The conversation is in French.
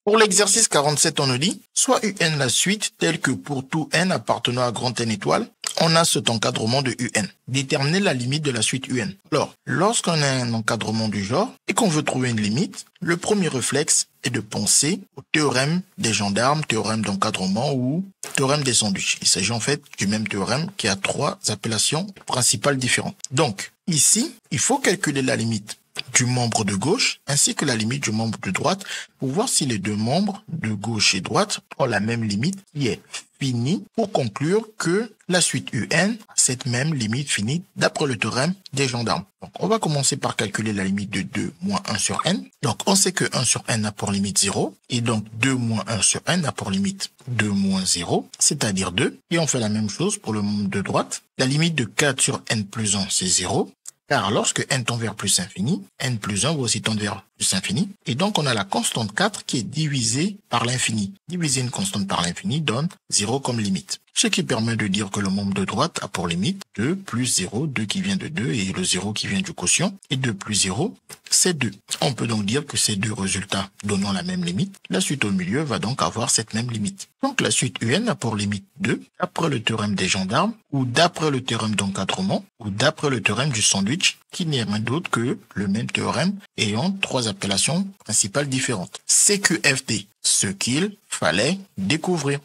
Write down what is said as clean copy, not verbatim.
Pour l'exercice 47, on nous dit, soit UN la suite telle que pour tout n appartenant à grand N étoile, on a cet encadrement de UN. Déterminer la limite de la suite UN. Alors, lorsqu'on a un encadrement du genre et qu'on veut trouver une limite, le premier réflexe est de penser au théorème des gendarmes, théorème d'encadrement ou théorème des sandwichs. Il s'agit en fait du même théorème qui a trois appellations principales différentes. Donc, ici, il faut calculer la limite du membre de gauche ainsi que la limite du membre de droite pour voir si les deux membres de gauche et droite ont la même limite qui est finie pour conclure que la suite UN a cette même limite finie d'après le théorème des gendarmes. Donc on va commencer par calculer la limite de 2 moins 1 sur n. Donc on sait que 1 sur n a pour limite 0 et donc 2 moins 1 sur n a pour limite 2 moins 0, c'est-à-dire 2. Et on fait la même chose pour le membre de droite. La limite de 4 sur n plus 1 c'est 0. Car lorsque n tend vers plus infini, n plus 1 va aussi tendre vers plus infini. Et donc, on a la constante 4 qui est divisée par l'infini. Diviser une constante par l'infini donne 0 comme limite. Ce qui permet de dire que le membre de droite a pour limite 2 plus 0, 2 qui vient de 2 et le 0 qui vient du quotient. Et 2 plus 0, c'est 2. On peut donc dire que ces deux résultats donnant la même limite, la suite au milieu va donc avoir cette même limite. Donc la suite UN a pour limite 2, d'après le théorème des gendarmes, ou d'après le théorème d'encadrement, ou d'après le théorème du sandwich, qui n'est rien d'autre que le même théorème ayant trois appellations principales différentes. CQFD, ce qu'il fallait découvrir.